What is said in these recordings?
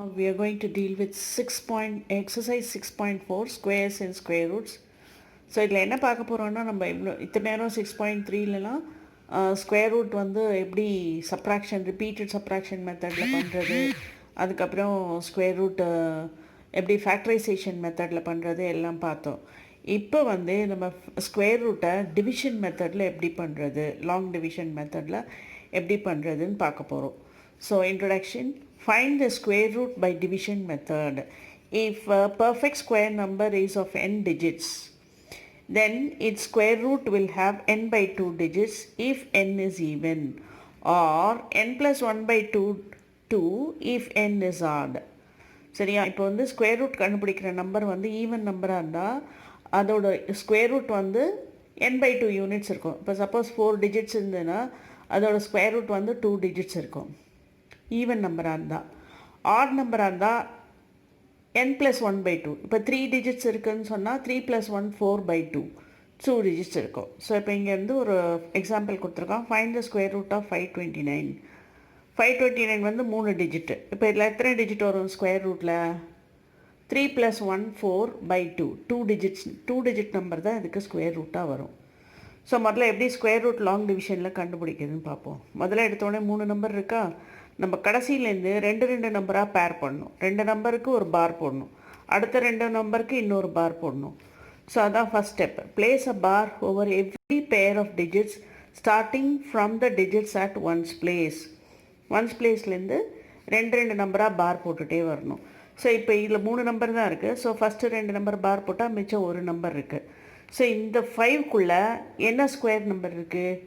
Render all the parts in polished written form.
We are going to deal with exercise 6.4 squares and square roots. So இதில் என்ன பார்க்க போகிறோன்னா நம்ம இத்தனை நேரம் 6.3லலாம் ஸ்கொயர் ரூட் வந்து எப்படி சப்ராக்ஷன் ரிப்பீட்டட் சப்ராக்ஷன் மெத்தடில் பண்ணுறது, அதுக்கப்புறம் ஸ்கொயர் ரூட் எப்படி ஃபேக்டரைசேஷன் மெத்தடில் பண்ணுறது எல்லாம் பார்த்தோம். இப்போ வந்து நம்ம ஸ்கொயர் ரூட்டை டிவிஷன் மெத்தடில் எப்படி பண்ணுறது, லாங் டிவிஷன் மெத்தடில் எப்படி பண்ணுறதுன்னு பார்க்க போகிறோம். So introduction. Find the square root by division method. If a perfect square number is of n digits, then its square root will have n by 2 digits if n is even, or n plus 1 by 2 if n is odd. சரியா? இப்போ வந்து square root கண்டுபிடிக்கிற number வந்து even நம்பராக இருந்தால் அதோட square root வந்து n by 2 units இருக்கும். இப்போ சப்போஸ் 4 டிஜிட்ஸ் இருந்ததுன்னா அதோட ஸ்கொயர் ரூட் வந்து 2 டிஜிட்ஸ் இருக்கும் ஈவன் நம்பராக இருந்தால். ஆட் நம்பராக இருந்தால் n + 1/2. இப்போ 3 டிஜிட்ஸ் இருக்குதுன்னு சொன்னால் 3 + 1 4/2 டிஜிட்ஸ் இருக்கும். ஸோ இப்போ இங்கேருந்து ஒரு எக்ஸாம்பிள் கொடுத்துருக்கோம். Find the square root of 529. 529 வந்து 3 டிஜிட்டு. இப்போ இதில் எத்தனை டிஜிட் வரும் ஸ்கொயர் ரூட்டில்? 3 + 1 4/2 2 டிஜிட் நம்பர் தான் இதுக்கு ஸ்கொயர் ரூட்டாக வரும். ஸோ முதல்ல எப்படி ஸ்கொயர் ரூட் லாங் டிவிஷனில் கண்டுபிடிக்கிறதுன்னு பார்ப்போம். முதல்ல எடுத்தோடனே 3 நம்பர் இருக்கா, நம்ம கடைசியிலேருந்து 2 நம்பராக பேர் பண்ணணும். 2 நம்பருக்கு ஒரு பார் போடணும், அடுத்த 2 நம்பருக்கு இன்னொரு பார் போடணும். ஸோ அதான் first step. Place a bar over every pair of digits starting from the digits at ones பிளேஸ்லேருந்து 2 நம்பராக பார் போட்டுகிட்டே வரணும். ஸோ இப்போ இதில் 3 நம்பர் தான் இருக்குது. ஸோ ஃபஸ்ட்டு 2 நம்பர் பார் போட்டால் மிச்சம் ஒரு நம்பர் இருக்குது. ஸோ இந்த 5க்குள்ளே என்ன ஸ்கொயர் நம்பர் இருக்குது?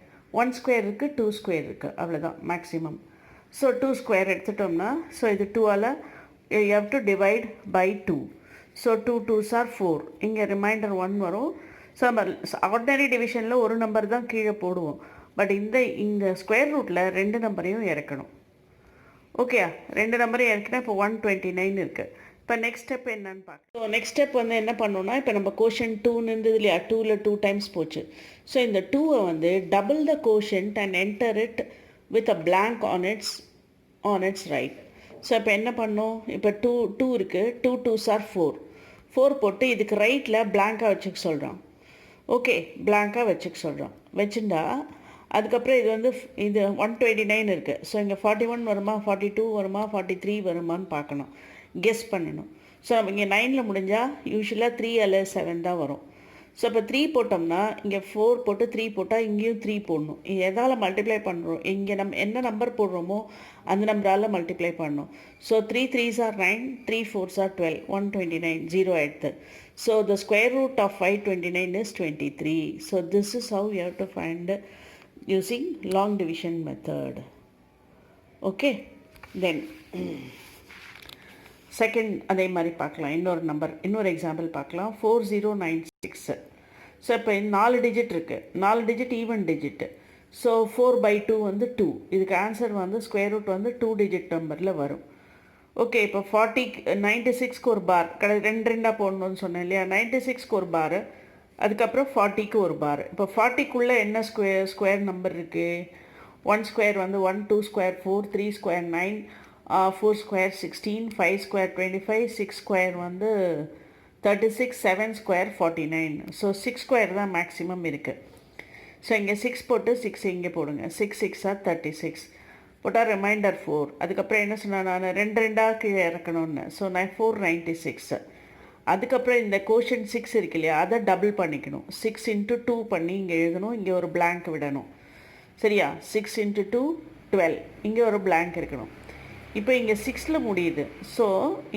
1 ஸ்கொயர் இருக்குது, 2 ஸ்கொயர் இருக்குது, அவ்வளோதான் மேக்ஸிமம். ஸோ 2 ஸ்கொயர் எடுத்துட்டோம்னா, ஸோ இது 2ஆல் you have to divide by 2. So 2 2s are 4. இங்கே ரிமைண்டர் 1 வரும். ஸோ நம்ம ஆர்டினரி டிவிஷனில் ஒரு நம்பர் தான் கீழே போடுவோம். பட் இந்த ஸ்கொயர் ரூட்டில் 2 நம்பரையும் இறக்கணும். ஓகே, 2 நம்பரையும் இறக்கினா இப்போ 129 இருக்குது. இப்போ நெக்ஸ்ட் ஸ்டெப் என்னன்னு பார்க்கலாம். ஸோ நெக்ஸ்ட் ஸ்டெப் வந்து என்ன பண்ணணும்னா, இப்போ நம்ம கோஷன் 2ன்னு இருந்தது இல்லையா, 2ல் 2 டைம்ஸ் போச்சு. ஸோ இந்த 2வை வந்து double the quotient and enter it with a blank on its right. So இப்போ என்ன பண்ணோம், இப்போ 2 இருக்குது, 2 2s are 4 போட்டு இதுக்கு ரைட்டில் பிளாங்காக வச்சுக்க சொல்கிறோம். ஓகே, பிளாங்காக வச்சுக்க சொல்கிறோம். வச்சுட்டா அதுக்கப்புறம் இது வந்து இது 129 இருக்குது. ஸோ இங்கே 41 வருமா, 42 வருமா, 43 வருமானு பார்க்கணும், கெஸ் பண்ணணும். ஸோ நம்ம இங்கே 9ல் முடிஞ்சால் யூஸ்வலாக 3 அல்லது 7 தான் வரும். ஸோ இப்போ 3 போட்டோம்னா இங்கே 4 போட்டு 3 போட்டால் இங்கேயும் 3 போடணும். எதால் மல்டிப்ளை பண்ணுறோம், இங்கே நம்ம என்ன நம்பர் போடுறோமோ அந்த நம்பரால் மல்டிப்ளை பண்ணணும். So 3 3s are 9, 3 4s are 12, 129, 0 எடுத்து. So the square root of 529 is 23. So this is how you have to find using long division method. Okay, then second அதே மாதிரி பார்க்கலாம். இன்னொரு எக்ஸாம்பிள் பார்க்கலாம். 4096. ஸோ இப்போ 4 டிஜிட் இருக்குது, 4 டிஜிட் ஈவன் டிஜிட்டு. ஸோ 4/2 வந்து 2. இதுக்கு ஆன்சர் வந்து ஸ்கொயர் ரூட் வந்து 2 டிஜிட் நம்பரில் வரும். ஓகே, இப்போ 96க்கு ஒரு பார் 2 போடணும்னு சொன்னேன் இல்லையா, 96க்கு ஒரு பார், அதுக்கப்புறம் 40க்கு ஒரு பார். இப்போ 40க்குள்ளே என்ன ஸ்கொயர் நம்பர் இருக்குது? 1 ஸ்கொயர் வந்து 1, 2 square 4, 3 square 9, 4 square 16, 5 square 25, 6 square வந்து 36, 7 ஸ்கொயர் 49. ஸோ 6 ஸ்கொயர் தான் மேக்ஸிமம் இருக்குது. ஸோ இங்கே 6 போட்டு 6 இங்கே போடுங்க. 6 6 are 36 போட்டால் ரிமைண்டர் 4. அதுக்கப்புறம் என்ன சொன்னேன் நான், 2 கீழே இறக்கணும்னு. ஸோ நான் 496. அதுக்கப்புறம் இந்த கோஷன் 6 இருக்கு இல்லையா, அதை டபுள் பண்ணிக்கணும். 6 × 2 பண்ணி இங்கே எழுதணும், இங்கே ஒரு பிளாங்க் விடணும். சரியா? 6 × 2 12, இங்கே ஒரு பிளாங்க் இருக்கணும். இப்போ இங்கே 6ல் முடியுது. ஸோ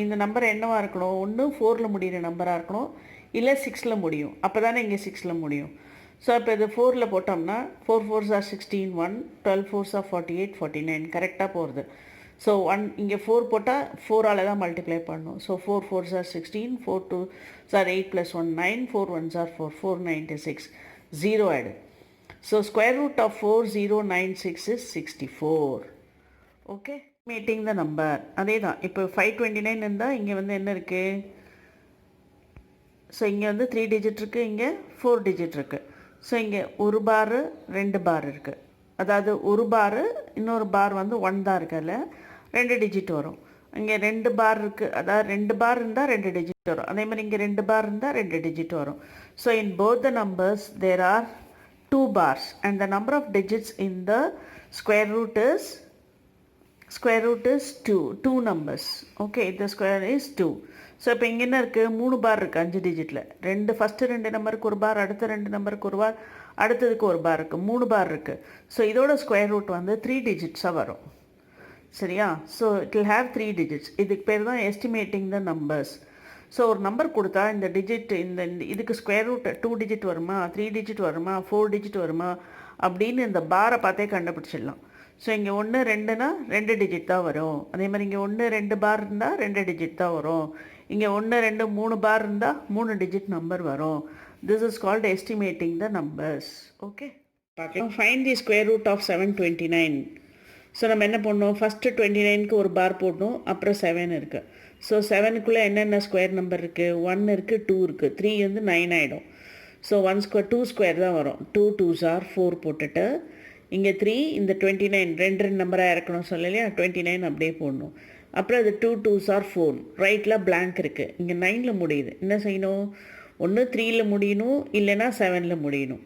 இந்த நம்பர் என்னவாக இருக்கணும்? ஒன்று 4ல் முடிகிற நம்பராக இருக்கணும், இல்லை 6ல் முடியும். அப்போ தானே இங்கே 6ல் முடியும். ஸோ இப்போ இது 4ல் போட்டோம்னா 4 4s are 16, 1, 12 4s are 48, 49 கரெக்டாக போகிறது. ஸோ 1 இங்கே 4 போட்டால் 4ஆல் தான் மல்டிப்ளை பண்ணணும். So 4 4s are 16, 4 2s are 8 + 1 9, 4 1s are 4, 496, 0 ஆடு. So square root of 4096 is 64. Okay, meeting the number அதே தான். இப்போ 529 இருந்தால் இங்கே வந்து என்ன இருக்குது? ஸோ இங்கே வந்து 3 டிஜிட் இருக்குது, இங்கே 4 டிஜிட் இருக்குது. ஸோ இங்கே ஒரு பாரு 2 பார் இருக்குது. அதாவது ஒரு பாரு இன்னொரு பார் வந்து 1 தான் இருக்குல்ல, 2 டிஜிட் வரும். இங்கே 2 பார் இருக்குது, அதாவது 2 பார் இருந்தால் 2 டிஜிட் வரும். அதே மாதிரி இங்கே 2 பார் இருந்தால் 2 டிஜிட் வரும். So in both the numbers there are 2 bars and the number of digits in the square root is 2 numbers. Okay, the square is 2. So இப்போ இங்கே என்ன இருக்குது, 3 பார் இருக்குது 5 டிஜிட்டில். ஃபஸ்ட்டு 2 நம்பருக்கு ஒரு பார், அடுத்த 2 நம்பருக்கு ஒரு பார், அடுத்ததுக்கு ஒரு பார் இருக்குது, 3 பார் இருக்குது. ஸோ இதோட ஸ்கொயர் ரூட் வந்து 3 டிஜிட்ஸாக வரும். சரியா? So it will have 3 digits. இதுக்கு பேர் தான் எஸ்டிமேட்டிங் த நம்பர்ஸ். ஸோ ஒரு நம்பர் கொடுத்தா இந்த டிஜிட் இதுக்கு ஸ்கொயர் ரூட் 2 டிஜிட் வருமா, 3 டிஜிட் வருமா, 4 டிஜிட் வருமா அப்படின்னு இந்த பாரை பார்த்தே கண்டுபிடிச்சிடலாம். ஸோ இங்கே 1 2னா 2 டிஜிட் தான் வரும். அதே மாதிரி இங்கே 1 2 பார் இருந்தால் 2 டிஜிட் தான் வரும். இங்கே 1 2 3 பார் இருந்தால் 3 டிஜிட் நம்பர் வரும். This is called estimating the numbers. Okay, பார்க்கலாம். Find the square root of 729. So நம்ம என்ன பண்ணோம், ஃபஸ்ட்டு 29க்கு ஒரு பார் போடணும், அப்புறம் 7 இருக்குது. ஸோ 7க்குள்ளே என்னென்ன ஸ்கொயர் நம்பர் இருக்குது, 1 இருக்குது, 2 இருக்குது, 3 வந்து 9 ஆகிடும். ஸோ 1 ஸ்கொயர் 2 ஸ்கொயர் தான் வரும். 2 2s are 4 போட்டுட்டு இங்கே 3 இந்த 29 2 நம்பராக இறக்கணும் சொல்லலையா, 29 அப்படியே போடணும். அப்புறம் அது 2 2s are 4, ரைட்டில் blank இருக்குது, இங்கே 9ல் முடியுது. என்ன செய்யணும், ஒன்று 3ல் முடியணும், இல்லைன்னா 7ல் முடியணும்.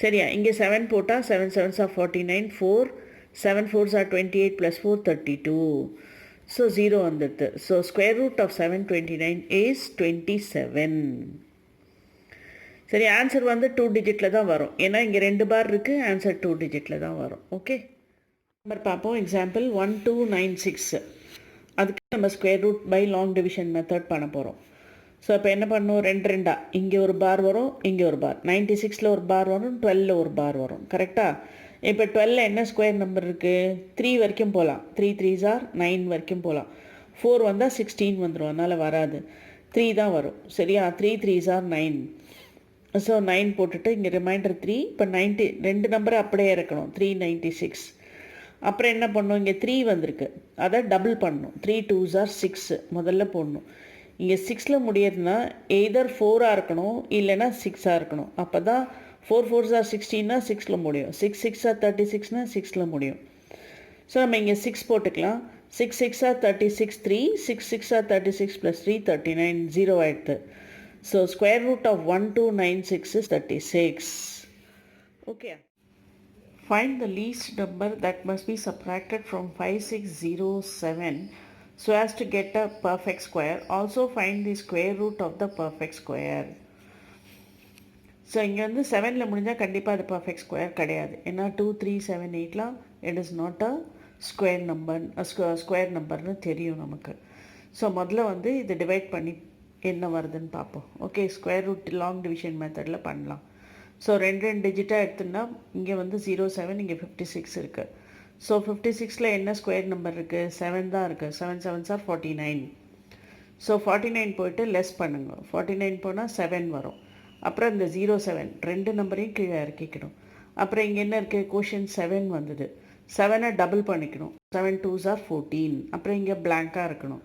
சரியா? இங்கே 7 போட்டால் 7 7s are 49, 4 7 4s are 28 plus 4 32. So 0 வந்துடுது. So square root of 729 is 27. சரி, ஆன்சர் வந்து 2 டிஜிட்டில் தான் வரும். ஏன்னா இங்கே 2 பார் இருக்குது, ஆன்சர் 2 டிஜிட்டில் தான் வரும். ஓகே, நம்பர் பார்ப்போம். எக்ஸாம்பிள் 1296. அதுக்கு நம்ம square root by long division method பண்ண போகிறோம். ஸோ இப்போ என்ன பண்ணணும், 2 2 இங்கே ஒரு பார் வரும், இங்கே ஒரு பார். 96ல் ஒரு பார் வரும், 12ல் ஒரு பார் வரும். கரெக்டாக? இப்போ 12ல் என்ன ஸ்கொயர் நம்பர் இருக்குது, 3 வரைக்கும் போகலாம். 3 3s are 9 வரைக்கும் போகலாம். 4 வந்தால் 16 வந்துடும், அதனால் வராது. 3 தான் வரும். சரியா? 3 3s are 9. ஸோ 9 போட்டுட்டு இங்கே ரிமைண்டர் 3. இப்போ 90 2 நம்பரை அப்படியே இறக்கணும், 396. அப்புறம் என்ன பண்ணணும், இங்கே 3 வந்திருக்கு, அதை டபுள் பண்ணணும். 3 2s are 6 முதல்ல போடணும். இங்கே 6ல் முடியறதுனா எய்தர் 4ஆக இருக்கணும், இல்லைன்னா 6ஆக இருக்கணும். அப்போ தான் 4 4s are 16னா 6ல் முடியும். 6 6 are 36னா 6ல் முடியும். ஸோ நம்ம இங்கே 6 போட்டுக்கலாம். 6 6 are 36 3, 6 6 are 36 plus 3 39, 0 ஆகிடுது. So square root of 1296 is 36. Okay, find the least number that must be subtracted from 5607 so as to get a perfect square. Also find the square root of the perfect square. So இங்கே வந்து 7ல் முடிஞ்சால் கண்டிப்பாக அது perfect square கிடையாது. ஏன்னா 2 3 7 8லாம் it is not a square number, square நம்பர்னு தெரியும் நமக்கு. ஸோ முதல்ல வந்து இதை டிவைட் பண்ணி என்ன வருதுன்னு பார்ப்போம். Okay, square root long division மெத்தடில் பண்ணலாம். ஸோ 2 டிஜிட்டாக எடுத்துன்னா இங்கே வந்து 07, இங்கே 56 இருக்குது. ஸோ 56ல் என்ன ஸ்கொயர் நம்பர் இருக்குது, 7 தான் இருக்குது. 7 7s are 49. ஸோ 49 போய்ட்டு லெஸ் பண்ணுங்க. 49 போனால் 7 வரும். அப்புறம் இந்த 07 2 நம்பரையும் கீழே இறக்கிக்கணும். அப்புறம் இங்கே என்ன இருக்குது, கோஷன் 7 வந்தது. 7ஐ டபுள் பண்ணிக்கணும். 7 2s are 14. அப்புறம் இங்கே பிளாங்காக இருக்கணும்.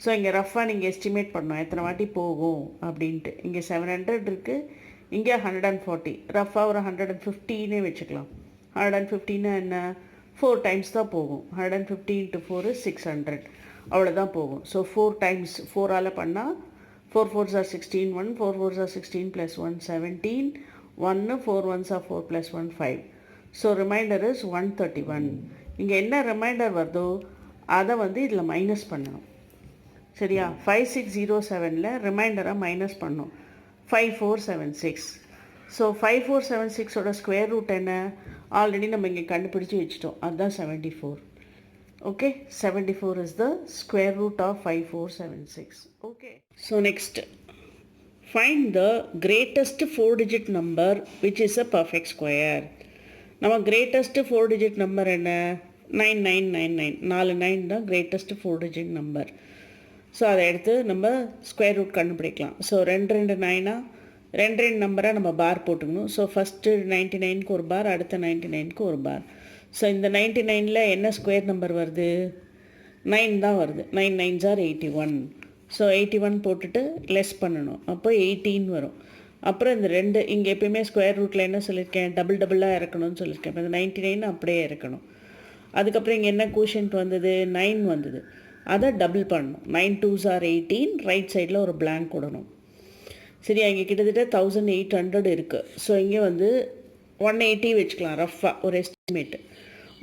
ஸோ இங்கே ரஃபாக நீங்கள் எஸ்டிமேட் பண்ணணும் எத்தனை வாட்டி போகும் அப்படின்ட்டு. இங்கே 700 இருக்குது, இங்கே 140. ரஃபாக ஒரு 115 வச்சுக்கலாம். 115 என்ன, 4 டைம்ஸ் தான் போகும். 150 × 4 is 600, அவ்வளோதான் போகும். ஸோ 4 டைம்ஸ் 4ஆல் பண்ணால் 4 4s are 16, 1 4 4s are 16 plus 1 17, 1 4 1s are 4 plus 1 5. So remainder is 131. இங்கே என்ன ரிமைண்டர் வருதோ அதை வந்து இதில் மைனஸ் பண்ணணும். சரியா? 5607ல் ரிமைண்டரை மைனஸ் பண்ணணும். 5476. ஸோ 5476ஓட ஸ்கொயர் ரூட் என்ன, ஆல்ரெடி நம்ம இங்கே கண்டுபிடிச்சி வச்சிட்டோம், அதுதான் 74. Okay, 74 is the square root of 5476. Okay, so next, find the greatest 4-digit number which is a perfect square. நம்ம greatest 4-digit number என்ன, 9999. 4 9 தான் greatest 4-digit number. ஸோ அதை எடுத்து நம்ம ஸ்கொயர் ரூட் கண்டுபிடிக்கலாம். ஸோ 2 2 9 2 நம்பராக நம்ம பார் போட்டுக்கணும். ஸோ ஃபஸ்ட்டு 99க்கு ஒரு பார், அடுத்த 99க்கு ஒரு பார். ஸோ இந்த 99ல் என்ன ஸ்கொயர் நம்பர் வருது, 9 தான் வருது. 9 9s are 81. ஸோ 81 போட்டுட்டு லெஸ் பண்ணணும், அப்போ 18 வரும். அப்புறம் இந்த 2 இங்கே எப்பயுமே ஸ்கொயர் ரூட்டில் என்ன சொல்லியிருக்கேன், டபுள் டபுளாக இறக்கணும்னு சொல்லியிருக்கேன். இப்போ இந்த 99 அப்படியே இறக்கணும். அதுக்கப்புறம் இங்கே என்ன கோஷன்ட் வந்தது, 9 வந்தது. அதை டபுள் பண்ணணும். 9 2s are 18, ரைட் சைடில் ஒரு blank விடணும். சரி, இங்கே கிட்டத்தட்ட 1800 இருக்குது. ஸோ இங்கே வந்து 180 வச்சுக்கலாம் ரஃபாக ஒரு எஸ்டிமேட்டு.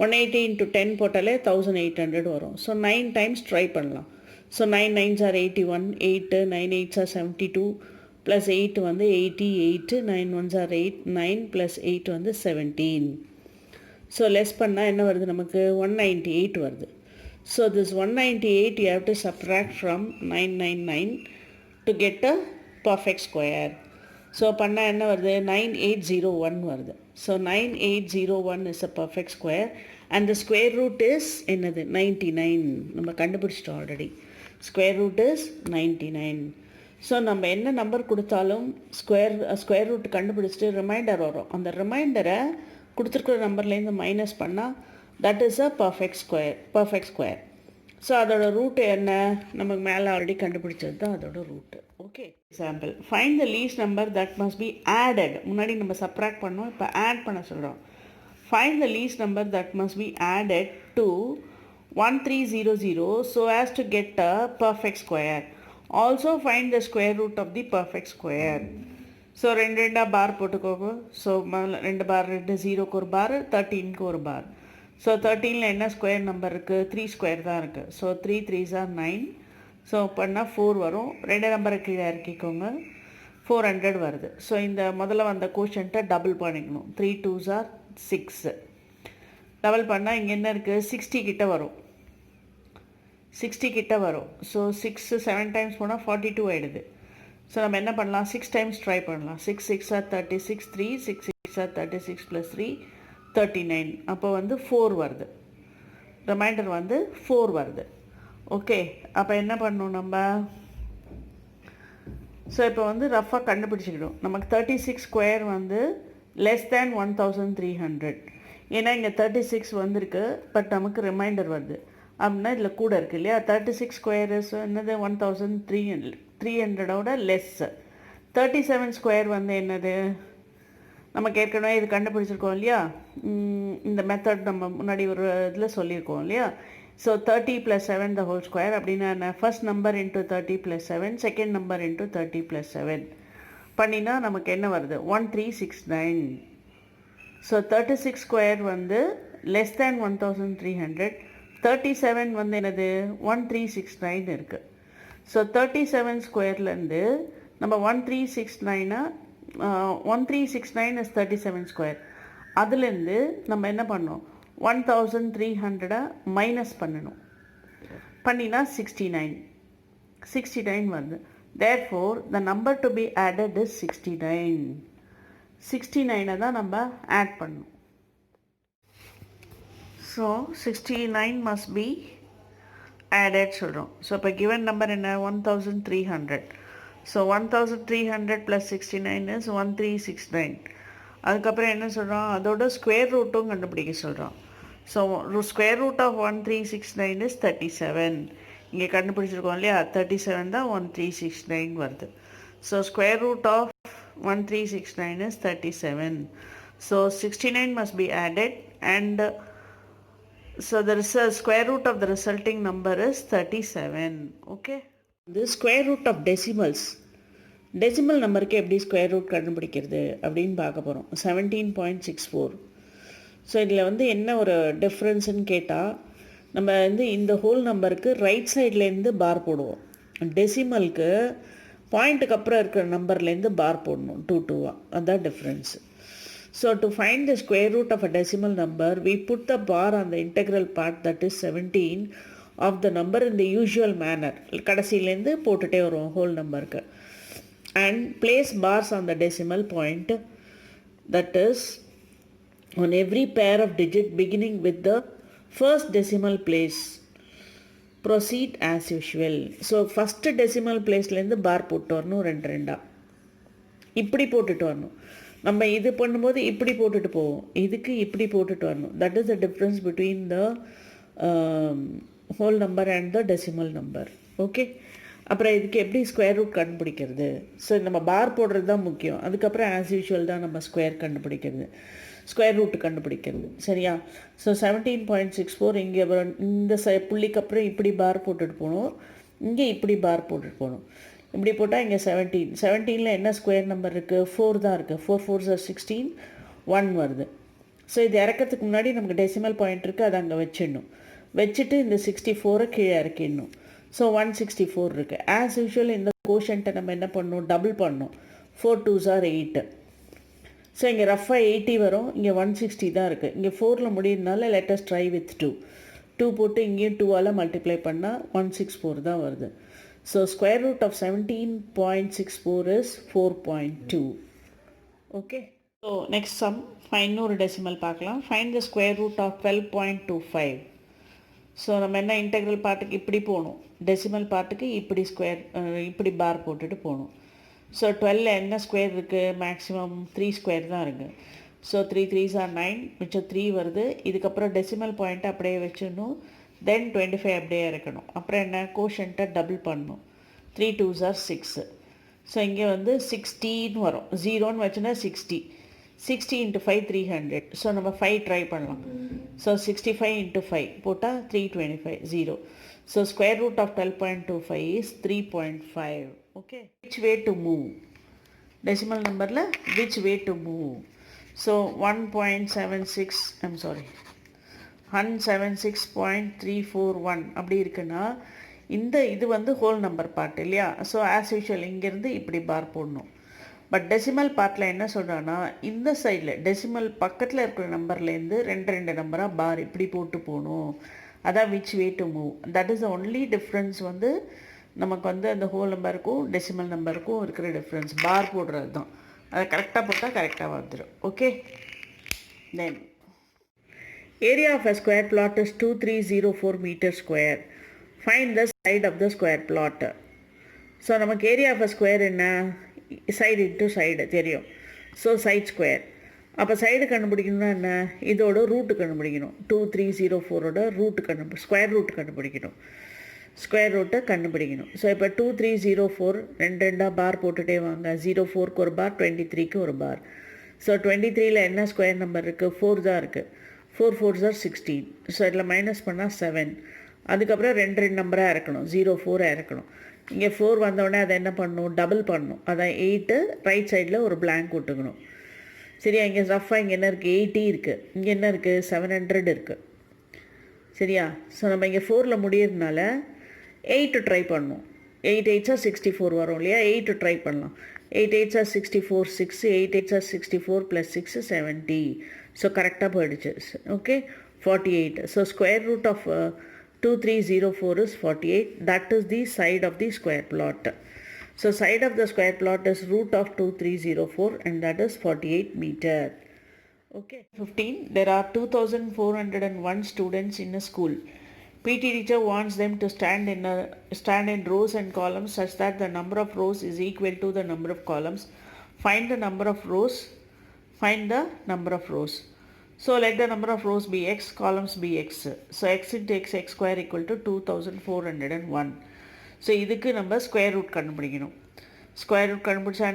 180 into 10 போட்டாலே 1800 வரும். ஸோ 9 times ட்ரை பண்ணலாம். So 9 9s are 81, 8 9 8s are 72, plus 8 வந்து 88, 9 1s are 8, 9 ப்ளஸ் 8 வந்து 17. ஸோ லெஸ் பண்ணால் என்ன வருது நமக்கு? 198 வருது. So this 198 you have to subtract from 999 to get a perfect square. So பண்ணால் என்ன வருது? 9801 வருது. So 9801 is a perfect square and the square root is என்னது? 99. நம்ம கண்டுபிடிச்சிட்டோம் already. Square root is 99. So நம்ம என்ன நம்பர் கொடுத்தாலும் ஸ்கொயர் ரூட் கண்டுபிடிச்சிட்டு ரிமைண்டர் வரும். அந்த ரிமைண்டரை கொடுத்துருக்குற நம்பர்லேருந்து மைனஸ் பண்ணால் that is a perfect square. So அதோட ரூட்டு என்ன? நமக்கு மேலே ஆல்ரெடி கண்டுபிடிச்சது தான் அதோட root. Okay, example, find the least number that must be added. முன்னாடி நம்ம சப்ராக்ட் பண்ணோம், இப்போ ஆட் பண்ண சொல்கிறோம். Find the least number that must be added to 1300 so as to get a perfect square. Also find the square root of the perfect square. So ரெண்டா பார் போட்டுக்கோங்க. So ரெண்டு பார், 2 0க்கு ஒரு பார், 13க்கு ஒரு பார். ஸோ 13ல் என்ன ஸ்கொயர் நம்பர் இருக்குது? 3 ஸ்கொயர் தான் இருக்குது. So 3 3s are 9. ஸோ பண்ணால் 4 வரும். ரெண்டு நம்பரை கீழே இறக்கிக்கோங்க. 400 வருது. ஸோ இந்த முதல்ல வந்த கோஷன்ட்டை டபுள் பண்ணிக்கணும். 3 2s are 6. டபுள் பண்ணால் இங்கே என்ன இருக்குது? 60 கிட்ட வரும். 60 கிட்ட வரும். ஸோ 6 7 டைம்ஸ் போனால் 42 ஆகிடுது. ஸோ நம்ம என்ன பண்ணலாம்? 6 டைம்ஸ் ட்ரை பண்ணலாம். 6 6 are 36, 3 6 6 are 36 + 3 39. அப்போ வந்து 4 வருது. ரிமைண்டர் வந்து 4 வருது. ஓகே, அப்போ என்ன பண்ணணும் நம்ம? ஸோ இப்போ வந்து ரஃபாக கண்டுபிடிச்சிக்கிடும். நமக்கு 36 ஸ்கொயர் வந்து லெஸ் தேன் 1300. ஏன்னா இங்கே 36 வந்திருக்கு, பட் நமக்கு ரிமைண்டர் வருது. அப்படின்னா இதில் கூட இருக்குது இல்லையா? 36 ஸ்கொயர் என்னது? 1300ஓட லெஸ். 37 ஸ்கொயர் வந்து என்னது? நமக்கு ஏற்கனவே இது கண்டுபிடிச்சிருக்கோம் இல்லையா? இந்த மெத்தட் நம்ம முன்னாடி ஒரு இதில் சொல்லியிருக்கோம் இல்லையா? ஸோ 30 + 7 the whole square அப்படின்னா என்ன? First number into 30 + 7, second number into 30 + 7 பண்ணினா நமக்கு என்ன வருது? 1369. ஸோ 36 ஸ்கொயர் வந்து லெஸ் தேன் 1300. 37 வந்து என்னது? 1369 இருக்குது. ஸோ 37 ஸ்கொயர்லேருந்து நம்ம 1369 1369 இஸ் 37 ஸ்கொயர். அதுலேருந்து நம்ம என்ன பண்ணோம்? 1300 மைனஸ் பண்ணணும். பண்ணினா 69 வருது. Therefore the number to be added is 69. 69 தான் நம்ம ஆட் பண்ணணும். ஸோ 69 must be added சொல்கிறோம். ஸோ இப்போ given நம்பர் என்ன? 1300. So 1300 + 69 is 1369. அதுக்கப்புறம் என்ன சொல்கிறோம்? அதோட ஸ்கொயர் ரூட்டும் கண்டுபிடிக்க சொல்கிறோம். So square root of 1369 is 37. இங்கே கண்டுபிடிச்சிருக்கோம் இல்லையா? 37 தான் 1369 வருது. So square root of 1369 is 37. So 69 must be added and so the square root of the resulting number is 37. Okay. The square root of decimals. Decimal நம்பருக்கு எப்படி square root கண்டுபிடிக்கிறது அப்படின்னு பார்க்க போகிறோம். 17.64. ஸோ இதில் வந்து என்ன ஒரு டிஃப்ரென்ஸுன்னு கேட்டால், நம்ம வந்து இந்த ஹோல் நம்பருக்கு ரைட் சைட்லேருந்து பார் போடுவோம். டெசிமலுக்கு பாயிண்ட்டுக்கு அப்புறம் இருக்கிற நம்பர்லேருந்து பார் போடணும் 2 2. அதுதான் difference. So to find the square root of a decimal number, we put the bar on the integral part, that is 17, of the number in the usual manner. கடைசியிலேருந்து போட்டுகிட்டே வருவோம் ஹோல் நம்பருக்கு. And place bars on the decimal point, that is on every pair of digit beginning with the first decimal place. Proceed as usual. So first decimal placeலேருந்து பார் போட்டு வரணும். 2 2 இப்படி போட்டுட்டு வரணும். நம்ம இது பண்ணும்போது இப்படி போட்டுட்டு போவோம், இதுக்கு இப்படி போட்டுட்டு வரணும். That is the difference between the whole number and the decimal number. Okay, அப்புறம் இதுக்கு எப்படி ஸ்கொயர் ரூட் கண்டுபிடிக்கிறது? ஸோ நம்ம பார் போடுறது தான் முக்கியம். அதுக்கப்புறம் ஆஸ் யூஷுவல் தான் நம்ம ஸ்கொயர் கண்டுபிடிக்கிறது. ஸ்கொயர் ரூட் கண்டுபிடிக்கிறது. சரியா? ஸோ 17.64 இங்கே இந்த புள்ளிக்கு அப்புறம் இப்படி பார் போட்டுட்டு போகணும், இங்கே இப்படி பார் போட்டுட்டு போகணும். இப்படி போட்டால் இங்கே 17 என்ன ஸ்கொயர் நம்பர் இருக்குது? 4 தான் இருக்குது. 4 4s are 16, 1 வருது. ஸோ இது இறக்கிறதுக்கு முன்னாடி நமக்கு டெசிமல் பாயிண்ட் இருக்குது, அதை அங்கே வச்சிடணும். வச்சுட்டு இந்த 64 கீழே இறக்கிடணும். ஸோ 164 இருக்குது. ஆஸ் யூஷுவல் இந்த கோஷன்ட்டை நம்ம என்ன பண்ணணும்? டபுள் பண்ணணும். 4 2s are 8. ஸோ இங்கே ரஃபாக 80 வரும், இங்கே 160 தான் இருக்குது. இங்கே 4ல் முடியுதுனால லெட்டஸ் ட்ரை வித் 2 போட்டு இங்கேயும் 2ஆல் மல்டிப்ளை பண்ணால் 164 தான் வருது. So square root of 17.64 is 4.2. Okay. So next sum இன்னொரு டெசிமல் பார்க்கலாம். Find the square root of 12.25. So நம்ம என்ன இன்டெக்ரல் பார்ட்டுக்கு இப்படி போகணும், டெசிமல் பார்ட்டுக்கு இப்படி பார் போட்டுட்டு போகணும். ஸோ 12 என்ன ஸ்கொயர் இருக்குது? மேக்ஸிமம் 3 ஸ்கொயர் தான் இருக்குது. ஸோ 3 3s are 9, மிச்சம் 3 வருது. இதுக்கப்புறம் டெசிமல் பாயிண்ட்டை அப்படியே வச்சிடணும். தென் 25 அப்படியே இருக்கணும். அப்புறம் என்ன? கோஷன்ட்டை டபுள் பண்ணணும். 3 2s are 6. ஸோ இங்கே வந்து 16 வரும். 0ன்னு வச்சுன்னா 60. 60 × 5 300. ஸோ நம்ம 5 ட்ரை பண்ணலாம். ஸோ 65 × 5 போட்டால் 325 0. So square root of 12.25 is 3.5. Okay. Which way to move? Decimal நம்பரில் which way to move? So 176.341 அப்படி இருக்குன்னா இது வந்து ஹோல் நம்பர் பார்ட் இல்லையா? ஸோ ஆஸ் யூஷுவல் இங்கேருந்து இப்படி பார் போடணும். பட் டெசிமல் பார்ட்டில் என்ன சொல்கிறான்னா, இந்த சைடில் டெசிமல் பக்கத்தில் இருக்கிற நம்பர்லேருந்து 2 நம்பராக பார் இப்படி போட்டு போகணும். அதான் which way to move. That is the only difference வந்து நமக்கு வந்து அந்த ஹோல் நம்பருக்கும் டெசிமல் நம்பருக்கும் இருக்கிற டிஃப்ரென்ஸ் பார் போடுறது தான். அதை கரெக்டாக போட்டால் கரெக்டாக வந்துடும். Okay. Then area of a square plot is 2304 metre square. Find the side of the square plot. So நமக்கு ஏரியா ஆஃப் அ ஸ்கொயர் என்ன? சைடு இன்ட்டு சைடு தெரியும். So side square. அப்போ சைடு கண்டுபிடிக்கணும்னா என்ன? இதோட ரூட்டு கண்டுபிடிக்கணும். 2304ஓட ரூட்டு ஸ்கொயர் ரூட் கண்டுபிடிக்கணும். ஸ்கொயர் ரூட்டை கண்டுபிடிக்கணும். ஸோ இப்போ 2304 2 பார் போட்டுகிட்டே வாங்க. 04க்கு ஒரு பார், 23க்கு ஒரு பார். ஸோ 23ல் என்ன ஸ்கொயர் நம்பர் இருக்குது? 4 தான் இருக்குது. 4 4s are 16. ஸோ இதில் மைனஸ் பண்ணால் 7. அதுக்கப்புறம் 2 நம்பராக இறக்கணும். 04 இறக்கணும். இங்கே 4 வந்தோடனே அதை என்ன பண்ணணும்? டபுள் பண்ணணும். அதான் 8 ரைட் சைடில் ஒரு blank விட்டுக்கணும். சரியா? இங்கே ரஃபாக இங்கே என்ன இருக்குது? 80 இருக்குது. இங்கே என்ன இருக்குது? 700 இருக்குது. சரியா? ஸோ நம்ம இங்கே 4ல் முடியறதுனால 8 ட்ரை பண்ணணும். 8 8s are 64 வரும் இல்லையா? 8 ட்ரை பண்ணலாம். 8 8s are 64 6, 8 8s are 64 + 6 70. So கரெக்டாக போயிடுச்சு. Okay. 48. So square root of 2304 is 48. That is the side of the square plot. So side of the square plot is root of 2304 and that is 48 meter. Okay. 15. There are 2401 students in a school. PT teacher wants them to stand in rows and columns such that the number of rows is equal to the number of columns. Find the number of rows. So let the number of rows be x, columns be x. So x into x square equal to 2401. So இதுக்கு நம்ம square root கண்டுபிடிக்கணும். Square root கண்டுபிடிச்சா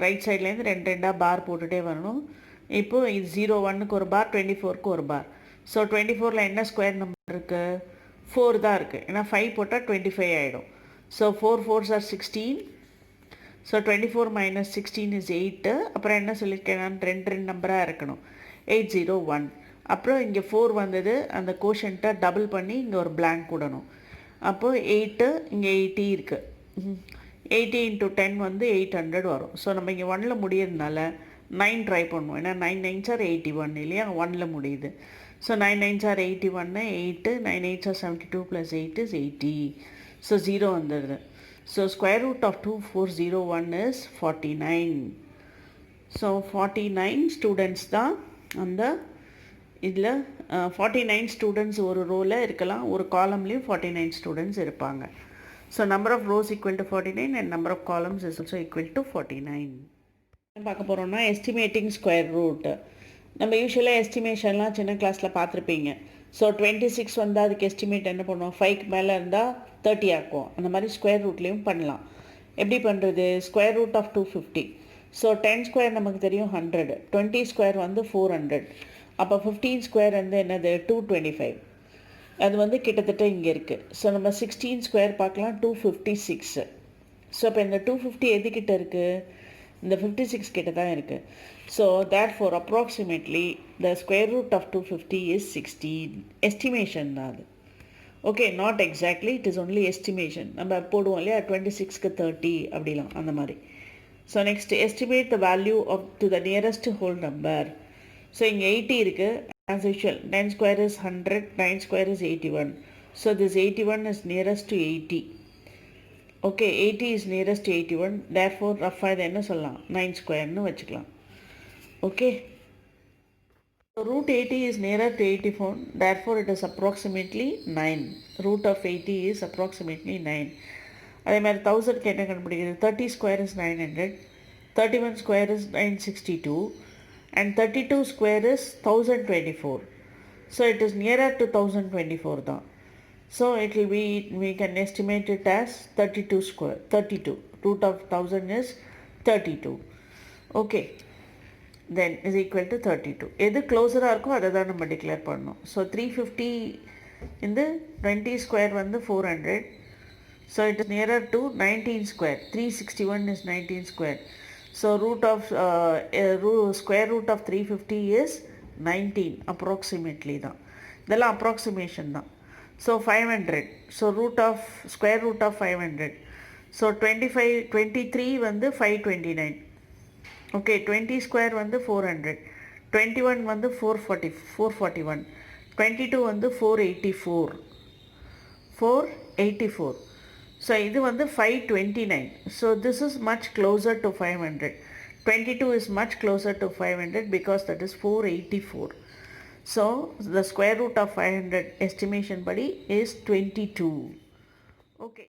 right சைட்லேருந்து 2 பார் போட்டுகிட்டே வரணும். இப்போது இது 01க்கு ஒரு பார், 24க்கு ஒரு பார். ஸோ 24ல் என்ன ஸ்கொயர் நம்பர் இருக்குது? 4 தான் இருக்குது. ஏன்னா 5 போட்டால் 25 ஆகிடும். So 4 4s are 16. So 24 - 16 is 8. அப்புறம் என்ன சொல்லியிருக்கேன் நான்? 2 நம்பராக இருக்கணும். 801. அப்புறம் இங்கே 4 வந்தது, அந்த கோஷன்ட்டை டபுள் பண்ணி இங்கே ஒரு blank விடணும். அப்போது 8 இங்கே 80 இருக்குது. 80 × 10 வந்து 800 வரும். ஸோ நம்ம இங்கே 1ல் முடியறதுனால 9 ட்ரை பண்ணுவோம். ஏன்னா 9 9s are 81 இல்லையா? 1ல் முடியுது. So 9 9s are 81, 8 9 8s are 72 + 8 is 80. So 0 வந்துடுது. So square root of 2401 is 49. So 49 students தான் அந்த இதில் 49 ஸ்டூடெண்ட்ஸ் ஒரு ரோவில் இருக்கலாம், ஒரு காலம்லேயும் 49 ஸ்டூடெண்ட்ஸ் இருப்பாங்க. So number of rows equal to 49 and number of columns is also equal to 49. பார்க்க போகிறோம்னா எஸ்டிமேட்டிங் ஸ்கொயர் ரூட். நம்ம யூஸ்வலாக எஸ்டிமேஷன்லாம் சின்ன கிளாஸில் பார்த்துருப்பீங்க. ஸோ 26 வந்தால் அதுக்கு எஸ்டிமேட் என்ன பண்ணுவோம்? 5க்கு மேலே இருந்தால் 30 ஆக்கும். அந்த மாதிரி ஸ்கொயர் ரூட்லேயும் பண்ணலாம். எப்படி பண்ணுறது? Square root of 250. So 10 square நமக்கு தெரியும் 100, 20 ஸ்கொயர் வந்து 400, அப்போ 15 ஸ்கொயர் வந்து என்னது 225. அது வந்து கிட்டத்தட்ட இங்கே இருக்குது. ஸோ நம்ம 16 ஸ்கொயர் பார்க்கலாம் 256. ஸோ இப்போ இந்த 250 எதுக்கிட்ட இருக்குது? இந்த 56 கிட்ட தான் இருக்குது. So therefore approximately the square root of 250 is 16. Estimation தான் அது. Okay, not exactly, it is only estimation. நம்ம போடுவோம் இல்லையா 26க்கு 30 அப்படிலாம் அந்த மாதிரி. So next estimate the value of to the nearest whole number. So இங்கே 80 இருக்குது. as usual 9 square is 100, 9 square is 81. So this 81 is nearest to 80. Okay, 80 is nearest to 81. Therefore ரஃபாக இதை என்ன சொல்லலாம் 9 ஸ்கொயர்னு வச்சுக்கலாம். Okay, so root 80 is nearer to 84. Therefore it is approximately 9. Root of 80 is approximately 9. அதே மாதிரி 1000க்கு என்ன கண்டுபிடிக்கிறது? 30 square is 900, 31 square is 962, and 32 square is 1024. So it is nearer to 1024 தான். So it will be, we can estimate it as 32 square, 32. Root of 1000 is 32. Okay, then is equal to 32. எது க்ளோஸராக இருக்கோ அதை தான் நம்ம டிக்ளேர் பண்ணணும். So 350 இந்த 20 square வந்து 400. So it is nearer to 19 square. 361 is 19 square. So square root of 350 is 19 approximately தான். இதெல்லாம் approximation தான். So 500. So square root of 500. So 23 வந்து 529. Okay, 20 square வந்து 400. 21 வந்து 441. 22 வந்து 484. So இது வந்து 529. So this is much closer to 500. 22 is much closer to 500 because that is 484. So the square root of 500 estimation body is 22. Okay.